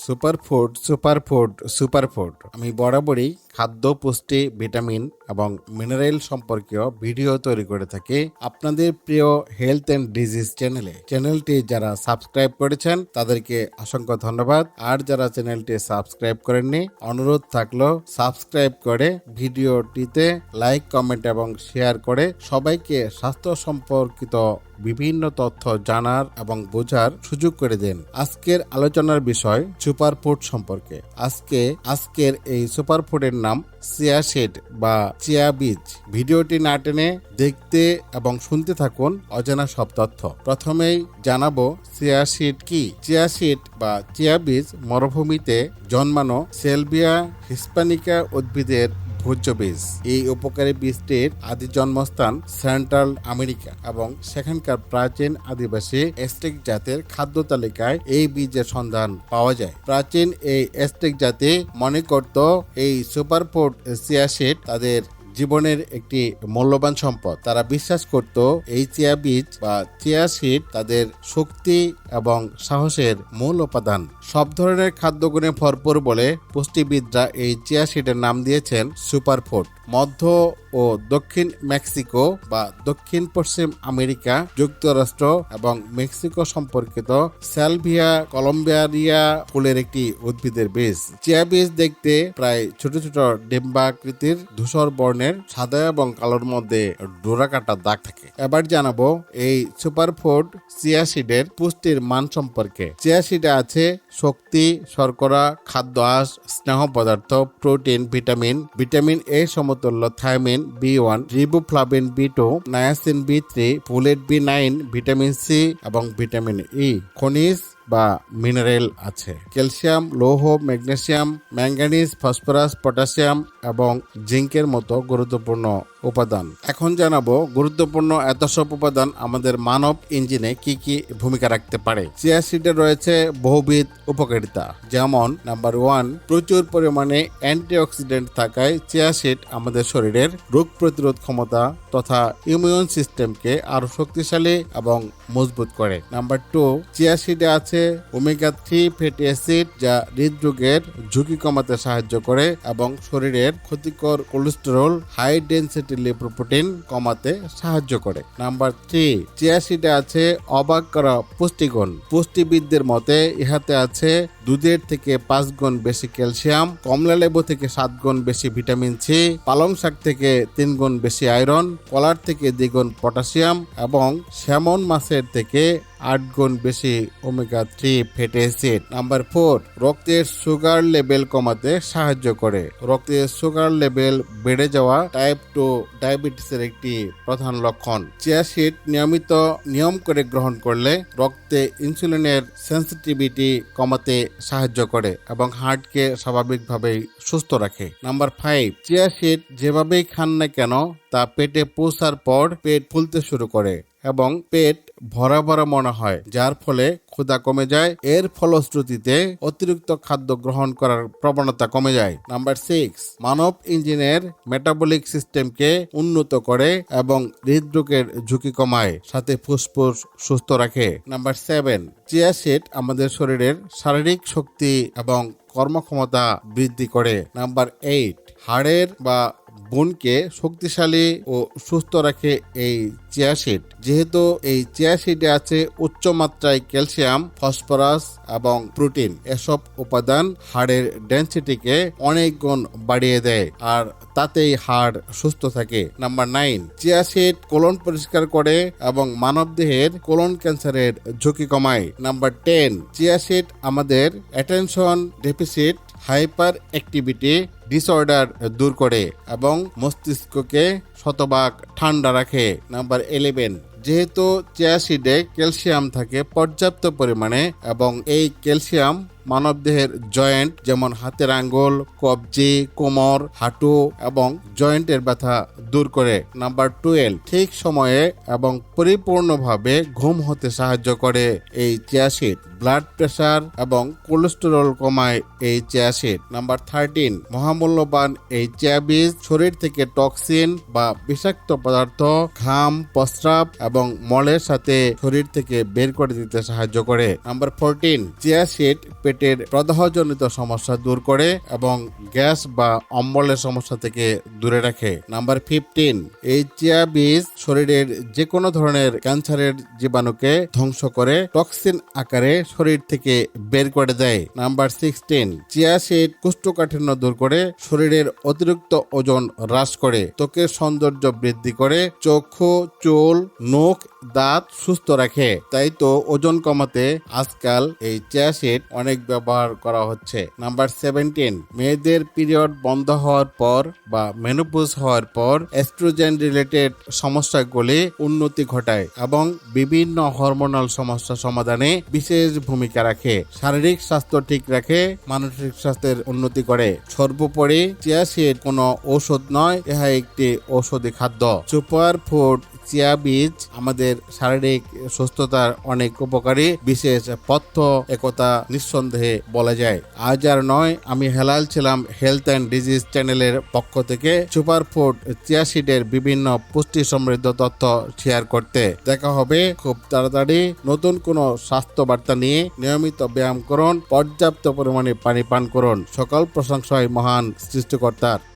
Superfood superfood superfood আমি বরাবরই খাদ্য, পুষ্টি, ভিটামিন এবং মিনারেল সম্পর্কীয় ভিডিও তৈরি করে থাকি আপনাদের প্রিয় হেলথ অ্যান্ড ডিজিজ চ্যানেলটি যারা সাবস্ক্রাইব করেছেন তাদেরকে অসংখ্য ধন্যবাদ। আর যারা চ্যানেলটি সাবস্ক্রাইব করেননি, অনুরোধ থাকলো সাবস্ক্রাইব করে ভিডিওটিতে লাইক, কমেন্ট এবং শেয়ার করে সবাইকে স্বাস্থ্য সম্পর্কিত বিভিন্ন তথ্য জানার এবং বোঝার সুযোগ করে দেন। আজকের আলোচনার বিষয় সুপারফুড সম্পর্কে। আজকের এই সুপারফুডের নাম চিয়া সিড বা চিয়া বীজ। ভিডিওটি না টেনে দেখতে এবং শুনতে থাকুন অজানা সব তথ্য। প্রথমেই জানাবো চিয়া সিড কি। চিয়া সিড বা চিয়া বীজ মরুভূমিতে জন্মানো সেলভিয়া হিস্পানিকা উদ্ভিদের ভোজ্য বীজ। এই উপকারী বীজটির আদি জন্মস্থান সেন্ট্রাল আমেরিকা এবং সেখানকার প্রাচীন আদিবাসী এস্টেক জাতের খাদ্য তালিকায় এই বীজের সন্ধান পাওয়া যায়। প্রাচীন এই এস্টেক জাতি মনে করত এই সুপারফুড চিয়া সিড তাদের জীবনের একটি মূল্যবান সম্পদ। তারা বিশ্বাস করত এই চিয়া বীজ বা চিয়া সিড তাদের শক্তি এবং সাহসের মূল উপাদান। সব ধরনের খাদ্যগুণে ভরপুর বলে পুষ্টিবিদরা এই চিয়া সিডের নাম দিয়েছেন সুপারফুড। মধ্য ও দক্ষিণ মেক্সিকো বা দক্ষিণ পশ্চিম আমেরিকা, যুক্তরাষ্ট্র এবং মেক্সিকো সম্পর্কিত সালভিয়া কলম্বিয়ারিয়া ফুলের একটি উদ্ভিদের বীজ। চিয়া বীজ দেখতে প্রায় ছোট ছোট ডিম্বাকৃতির, ধূসর বর্ণের, সাদা এবং কালোর মধ্যে ডোরা কাটা দাগ থাকে। এবার জানাবো এই সুপারফুড চিয়া সিডের পুষ্টির মান সম্পর্কে। চিয়া সিডে আছে শক্তি, শর্করা, খাদ্য আঁশ, স্নেহ পদার্থ, প্রোটিন, ভিটামিন এ সমতুল্য thiamine B1, riboflavin B2, niacin B3, folate B9, vitamin C এবং ভিটামিন ই। খনিজ বা মিনারেল আছে। ক্যালসিয়াম, লৌহ, ম্যাগনেসিয়াম, ম্যাঙ্গানিজ, ফসফরাস, পটাশিয়াম এবং জিঙ্কের মতো গুরুত্বপূর্ণ উপাদান। এখন জানাবো গুরুত্বপূর্ণ এত সব উপাদান আমাদের মানব ইঞ্জিনে কি কি ভূমিকা রাখতে পারে। চিয়া সিডে রয়েছে বহুবিধ উপকারিতা, যেমন নাম্বার 1, প্রচুর পরিমাণে অ্যান্টিঅক্সিডেন্ট থাকায় চিয়া সিড আমাদের শরীরের রোগ প্রতিরোধ ক্ষমতা তথা ইমিউন সিস্টেমকে আরো শক্তিশালী এবং মজবুত করে। নাম্বার 2, চিয়া সিডে আছে ওমেগা 3 ফ্যাটি অ্যাসিড, যা হৃদরোগের ঝুঁকি কমাতে সাহায্য করে এবং শরীরের ক্ষতিকর কোলেস্টেরল, হাই ডেনসিটি লিপোপ্রোটিন কমাতে সাহায্য করে। নাম্বার 3, চিয়া সিডে আছে অবাক করা পুষ্টিগুণ। পুষ্টিবিদদের মতে ইহাতে আছে দুধের থেকে 5 গুণ বেশি ক্যালসিয়াম, কমলা লেবু থেকে 7 গুণ বেশি ভিটামিন সি, পালং শাক থেকে 3 গুণ বেশি আয়রন, কলার থেকে 2 গুণ পটাশিয়াম এবং স্যামন মাছের থেকে 8 গুণ বেশি ওমেগা 3 ফ্যাটি অ্যাসিড। নাম্বার 4, রক্তের সুগার লেভেল কমাতে সাহায্য করে। রক্তের সুগার লেভেল বেড়ে যাওয়া টাইপ 2 ডায়াবেটিসের একটি প্রধান লক্ষণ। চিয়া সিড নিয়ম করে গ্রহণ করলে রক্তে ইনসুলিনের সেন্সিটিভিটি কমাতে সাহায্য করে এবং হার্টকে স্বাভাবিকভাবেই সুস্থ রাখে। নাম্বার 5, চিয়া সিড যেভাবেই খান না কেন তা পেটে পৌঁছার পর পেট ফুলতে শুরু করে এবং পেট ভরা ভরা মনে হয়, যার ফলে ক্ষুধা কমে যায়। এর ফলশ্রুতিতে অতিরিক্ত খাদ্য গ্রহণ করার প্রবণতা কমে যায়। নাম্বার 6, মানব ইঞ্জিনের মেটাবলিক সিস্টেমকে উন্নত করে এবং হৃদরোগের ঝুঁকি কমায়, সাথে ফুসফুস সুস্থ রাখে। নাম্বার 7, চিয়া সিড আমাদের শরীরের শারীরিক শক্তি এবং কর্মক্ষমতা বৃদ্ধি করে। নাম্বার 8, হাড়ের বা বোনকে শক্তিশালী ও সুস্থ রাখে এই চিয়া সিড। যেহেতু এই চিয়া সিডে আছে উচ্চ মাত্রায় ক্যালসিয়াম, ফসফরাস এবং প্রোটিন, এসব উপাদান হাড়ের ডেনসিটিকে অনেক গুণ বাড়িয়ে দেয় আর তাতেই হাড় সুস্থ থাকে। নাম্বার 9, চিয়া সিড কোলন পরিষ্কার করে এবং মানবদেহের কোলন ক্যান্সারের ঝুঁকি কমায়। নাম্বার 10, চিয়া সিড আমাদের attention deficit hyper activity disorder দূর করে এবং মস্তিষ্ককে শতভাগ ঠান্ডা রাখে। নাম্বার 11, যেহেতু চিয়া সিডে ক্যালসিয়াম থাকে পর্যাপ্ত পরিমাণে এবং এই ক্যালসিয়াম মানবদেহের জয়েন্ট যেমন হাতের আঙ্গুল, কবজি, কোমর, হাঁটু এবং জয়েন্টের ব্যথা দূর করে। নাম্বার 12, ঠিক সময়ে এবং পরিপূর্ণভাবে ঘুম হতে সাহায্য করে এই চিয়া সিড। ব্লাড প্রেসার এবং কোলেস্টেরল কমায় এই চিয়া সিড। নাম্বার 13, মহামূল্যবান এই চিয়া বীজ শরীর থেকে টক্সিন বা বিষাক্ত পদার্থ, ঘাম, প্রস্রাব এবং মলের সাথে শরীর থেকে বের করে দিতে সাহায্য করে। নাম্বার 14, চিয়া সিড পেটের প্রদাহজনিত সমস্যা দূর করে এবং গ্যাস বা অম্বলের সমস্যা থেকে দূরে রাখে। নাম্বার 15, এই চিয়া বীজ শরীরের যে কোনো ধরনের ক্যান্সারের জীবাণুকে ধ্বংস করে টক্সিন আকারে শরীর থেকে বের করে দেয়। নাম্বার 16, চিয়া সিড কোষ্ঠকাঠিন্য দূর করে শরীরের অতিরিক্ত ওজন হ্রাস করে, ত্বকের সৌন্দর্য বৃদ্ধি করে, চক্ষু, চুল, নখ, দাঁত সুস্থ রাখে। তাই তো ওজন কমাতে আজকাল এই চিয়া সিড অনেক ব্যবহার করা হচ্ছে। নাম্বার 17, মেয়েদের পিরিয়ড বন্ধ হওয়ার পর বা মেনোপজ হওয়ার পর এস্ট্রোজেন রিলেটেড সমস্যাগুলি উন্নতি ঘটায় এবং বিভিন্ন হরমোনাল সমস্যা সমাধানে বিশেষ ভূমিকা রাখে। শারীরিক স্বাস্থ্য ঠিক রাখে, মানসিক স্বাস্থ্যের উন্নতি করে। সর্বোপরি চিয়া সিড কোনো ঔষধ নয়, ইহা একটি ঔষধি খাদ্য। সুপার ফুড চিয়া বীজ আমাদের শারীরিক সুস্থতার অনেক উপকারী, বিশেষ পথ্য একতা নিঃসন্দেহে বলা যায়। আজ আর নয়, আমি হেলাল ছিলাম হেলথ অ্যান্ড ডিজিজ চ্যানেলের পক্ষ থেকে সুপার ফুড চিয়া সিডের বিভিন্ন পুষ্টি সমৃদ্ধ তথ্য শেয়ার করতে। দেখা হবে খুব তাড়াতাড়ি নতুন কোনো স্বাস্থ্য বার্তা নিয়ে। নিয়মিত ব্যায়াম করুন, পর্যাপ্ত পরিমাণে পানি পান করুন। সকল প্রশংসায় মহান সৃষ্টিকর্তার।